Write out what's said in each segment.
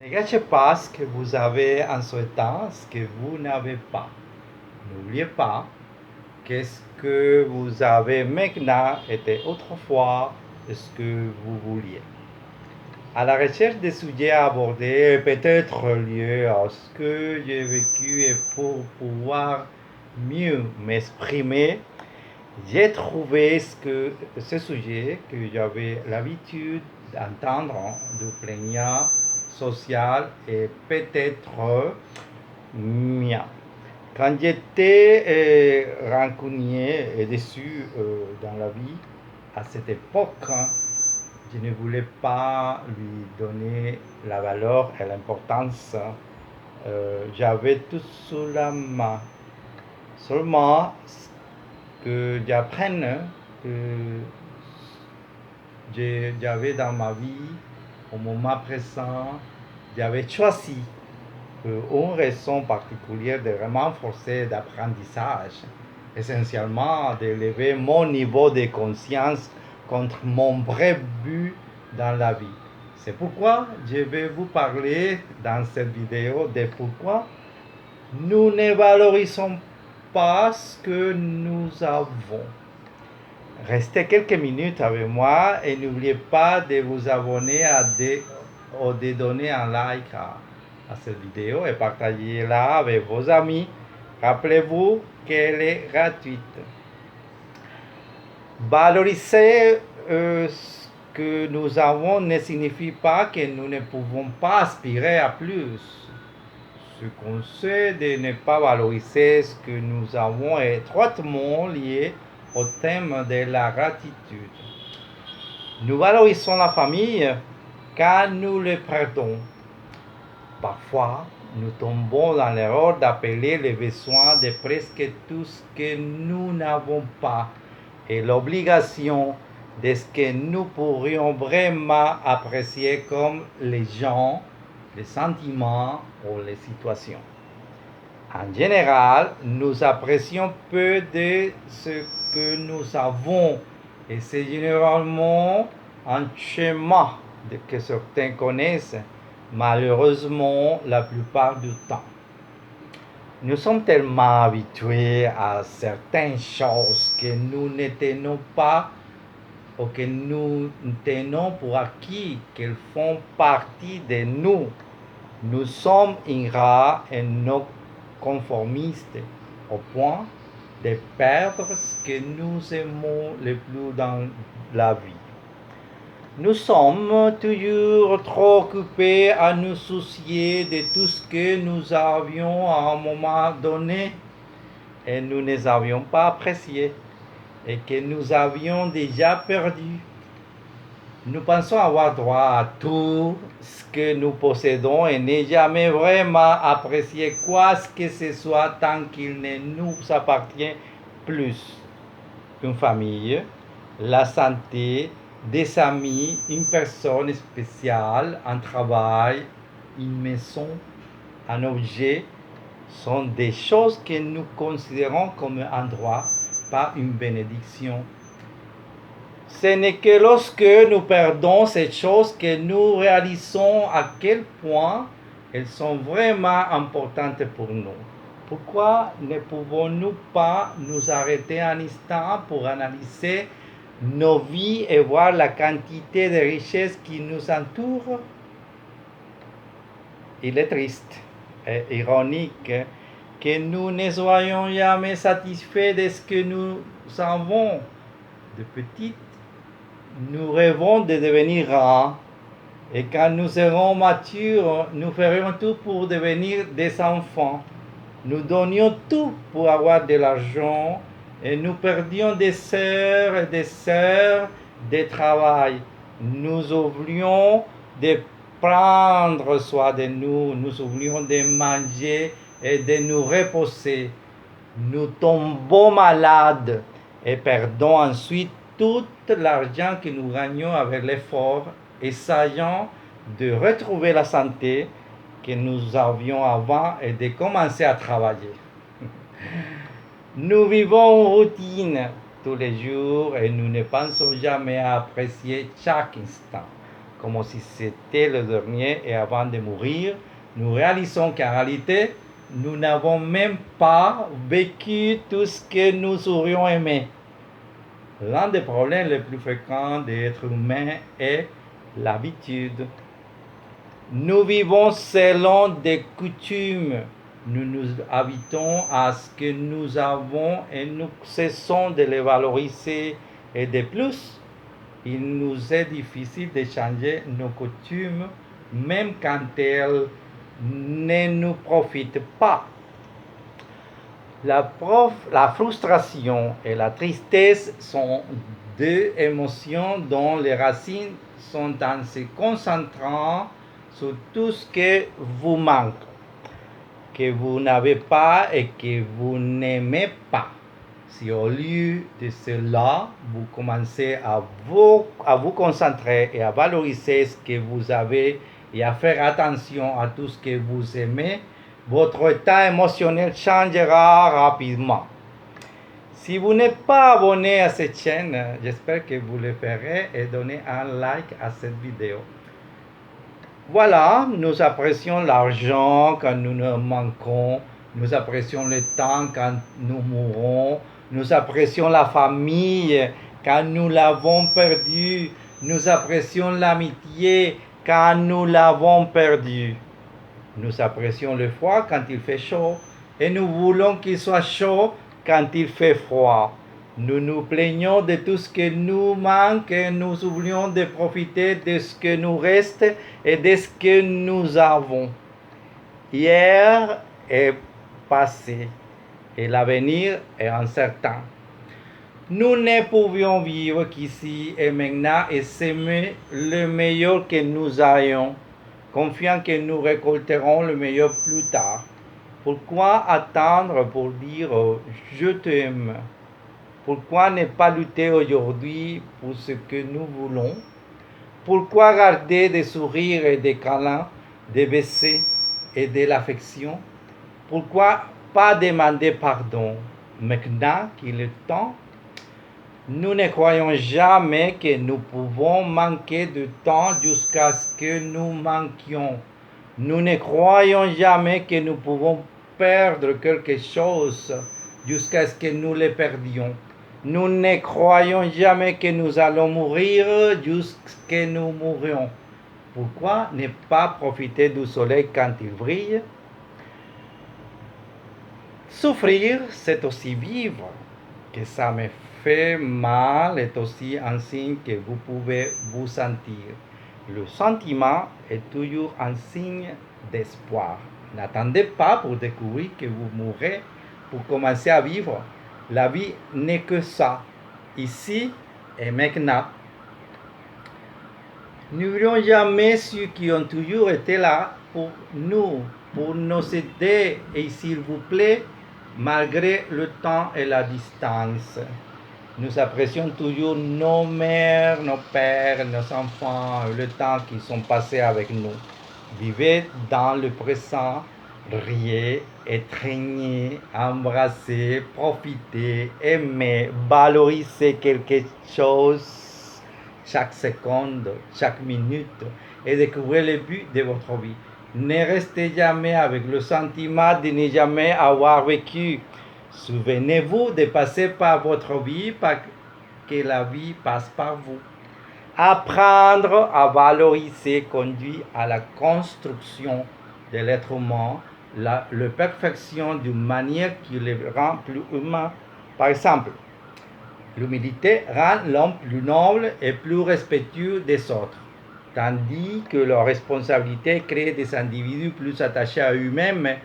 Ne gâchez pas ce que vous avez en souhaitant ce que vous n'avez pas. N'oubliez pas que ce que vous avez maintenant était autrefois ce que vous vouliez. À la recherche des sujets à aborder, peut-être lieu à ce que j'ai vécu et pour pouvoir mieux m'exprimer, j'ai trouvé ce sujet que j'avais l'habitude d'entendre de plaignant social et peut-être mien. Quand j'étais rancunier et déçu dans la vie, à cette époque, je ne voulais pas lui donner la valeur et l'importance. J'avais tout sous la main. Seulement, que j'apprenne que j'avais dans ma vie, au moment présent, j'avais choisi pour une raison particulière de vraiment forcer d'apprentissage, essentiellement d'élever mon niveau de conscience contre mon vrai but dans la vie. C'est pourquoi je vais vous parler dans cette vidéo de pourquoi nous ne valorisons pas ce que nous avons. Restez quelques minutes avec moi et n'oubliez pas de vous abonner ou de donner un like à cette vidéo et partagez-la avec vos amis. Rappelez-vous qu'elle est gratuite. Valoriser ce que nous avons ne signifie pas que nous ne pouvons pas aspirer à plus. Ce qu'on sait de ne pas valoriser ce que nous avons est étroitement lié au thème de la gratitude. Nous valorisons la famille quand nous le perdons. Parfois, nous tombons dans l'erreur d'appeler les besoins de presque tout ce que nous n'avons pas et l'obligation de ce que nous pourrions vraiment apprécier comme les gens, les sentiments ou les situations. En général, nous apprécions peu de ce que nous avons et c'est généralement un schéma que certains connaissent, malheureusement la plupart du temps. Nous sommes tellement habitués à certaines choses que nous ne tenons pas ou que nous tenons pour acquis qu'elles font partie de nous. Nous sommes ingrats et non conformistes au point de perdre ce que nous aimons le plus dans la vie. Nous sommes toujours trop occupés à nous soucier de tout ce que nous avions à un moment donné et nous ne les avions pas appréciés et que nous avions déjà perdu. Nous pensons avoir droit à tout ce que nous possédons et ne jamais vraiment apprécier quoi que ce soit tant qu'il ne nous appartient plus. Une famille, la santé, des amis, une personne spéciale, un travail, une maison, un objet sont des choses que nous considérons comme un droit, pas une bénédiction. Ce n'est que lorsque nous perdons ces choses que nous réalisons à quel point elles sont vraiment importantes pour nous. Pourquoi ne pouvons-nous pas nous arrêter un instant pour analyser nos vies et voir la quantité de richesses qui nous entourent? Il est triste et ironique que nous ne soyons jamais satisfaits de ce que nous avons. De petites, nous rêvons de devenir grands. Et quand nous serons matures, nous ferions tout pour devenir des enfants. Nous donnions tout pour avoir de l'argent et nous perdions des heures et des heures de travail. Nous oublions de prendre soin de nous, nous oublions de manger et de nous reposer. Nous tombons malades et perdons ensuite tout l'argent que nous gagnons avec l'effort, essayant de retrouver la santé que nous avions avant et de commencer à travailler. Nous vivons une routine tous les jours et nous ne pensons jamais à apprécier chaque instant. comme si c'était le dernier et avant de mourir, nous réalisons qu'en réalité, nous n'avons même pas vécu tout ce que nous aurions aimé. L'un des problèmes les plus fréquents des êtres humains est l'habitude. Nous vivons selon des coutumes. Nous nous habitons à ce que nous avons et nous cessons de les valoriser. Et de plus, il nous est difficile de changer nos coutumes, même quand elles ne nous profitent pas. La frustration et la tristesse sont deux émotions dont les racines sont en se concentrant sur tout ce que vous manque, que vous n'avez pas et que vous n'aimez pas. Si au lieu de cela, vous commencez à vous concentrer et à valoriser ce que vous avez et à faire attention à tout ce que vous aimez, votre état émotionnel changera rapidement. Si vous n'êtes pas abonné à cette chaîne, j'espère que vous le ferez et donnez un like à cette vidéo. Voilà, nous apprécions l'argent quand nous nous manquons, nous apprécions le temps quand nous mourons, nous apprécions la famille quand nous l'avons perdue, nous apprécions l'amitié quand nous l'avons perdue. Nous apprécions le froid quand il fait chaud et nous voulons qu'il soit chaud quand il fait froid. Nous nous plaignons de tout ce qui nous manque et nous oublions de profiter de ce qui nous reste et de ce que nous avons. Hier est passé et l'avenir est incertain. Nous ne pouvions vivre qu'ici et maintenant et s'aimer le meilleur que nous ayons, confiant que nous récolterons le meilleur plus tard. Pourquoi attendre pour dire « je t'aime » ? Pourquoi ne pas lutter aujourd'hui pour ce que nous voulons? Pourquoi garder des sourires et des câlins, des baisers et de l'affection? Pourquoi pas demander pardon maintenant qu'il est temps? Nous ne croyons jamais que nous pouvons manquer de temps jusqu'à ce que nous manquions. Nous ne croyons jamais que nous pouvons perdre quelque chose jusqu'à ce que nous le perdions. Nous ne croyons jamais que nous allons mourir jusqu'à ce que nous mourions. Pourquoi ne pas profiter du soleil quand il brille? Souffrir, c'est aussi vivre. Que ça me fait mal est aussi un signe que vous pouvez vous sentir. Le sentiment est toujours un signe d'espoir. N'attendez pas pour découvrir que vous mourrez pour commencer à vivre. La vie n'est que ça, ici et maintenant. N'oublions jamais ceux qui ont toujours été là pour nous aider et s'il vous plaît, malgré le temps et la distance. Nous apprécions toujours nos mères, nos pères, nos enfants, le temps qu'ils sont passés avec nous. Vivez dans le présent, riez, étreignez, embrassez, profitez, aimez, valorisez quelque chose chaque seconde, chaque minute et découvrez le but de votre vie. Ne restez jamais avec le sentiment de ne jamais avoir vécu. Souvenez-vous de passer par votre vie, pas que la vie passe par vous. Apprendre à valoriser conduit à la construction de l'être humain, la perfection d'une manière qui le rend plus humain. Par exemple, l'humilité rend l'homme plus noble et plus respectueux des autres, tandis que la responsabilité crée des individus plus attachés à eux-mêmes,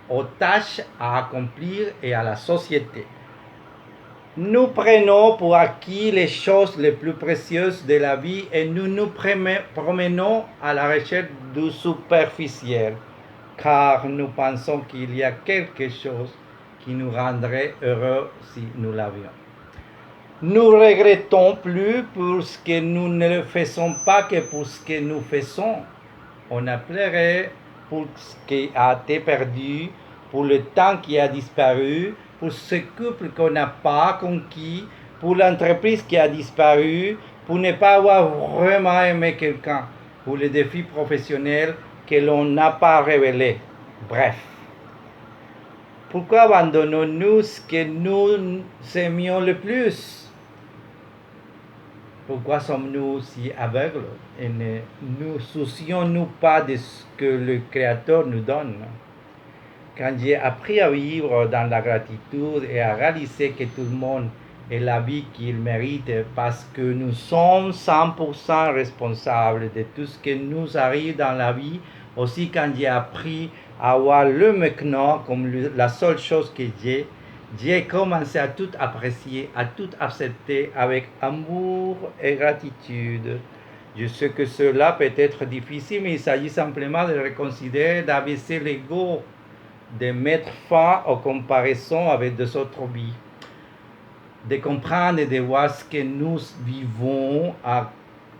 aux tâches à accomplir et à la société. Nous prenons pour acquis les choses les plus précieuses de la vie et nous nous promenons à la recherche du superficiel, car nous pensons qu'il y a quelque chose qui nous rendrait heureux si nous l'avions. Nous regrettons plus pour ce que nous ne faisons pas que pour ce que nous faisons. On a pleuré pour ce qui a été perdu, pour le temps qui a disparu, pour ce couple qu'on n'a pas conquis, pour l'entreprise qui a disparu, pour ne pas avoir vraiment aimé quelqu'un. ou les défis professionnels que l'on n'a pas révélés. Bref. Pourquoi abandonnons-nous ce que nous aimions le plus? Pourquoi sommes-nous si aveugles et ne nous soucions-nous pas de ce que le Créateur nous donne? Quand j'ai appris à vivre dans la gratitude et à réaliser que tout le monde ait la vie qu'il mérite parce que nous sommes 100% responsables de tout ce qui nous arrive dans la vie, aussi quand j'ai appris à voir le maintenant comme la seule chose que j'ai commencé à tout apprécier, à tout accepter avec amour et gratitude. Je sais que cela peut être difficile, mais il s'agit simplement de reconsidérer, d'abaisser l'ego, de mettre fin aux comparaisons avec des autres vies, de comprendre et de voir ce que nous vivons, à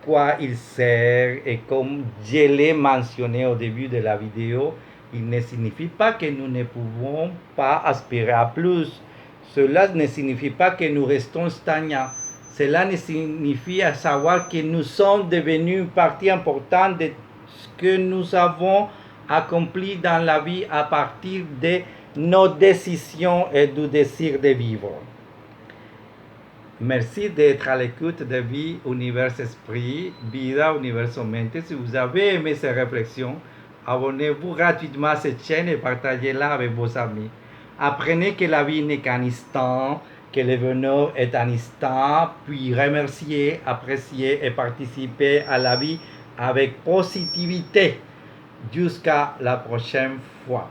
quoi il sert, et comme je l'ai mentionné au début de la vidéo, il ne signifie pas que nous ne pouvons pas aspirer à plus. Cela ne signifie pas que nous restons stagnants. Cela ne signifie à savoir que nous sommes devenus une partie importante de ce que nous avons accompli dans la vie à partir de nos décisions et du désir de vivre. Merci d'être à l'écoute de Vie, Univers, Esprit, Vida, Universo, Mente. Si vous avez aimé ces réflexions, abonnez-vous gratuitement à cette chaîne et partagez-la avec vos amis. Apprenez que la vie n'est qu'un instant, que le bonheur est un instant, puis remerciez, appréciez et participez à la vie avec positivité. Jusqu'à la prochaine fois.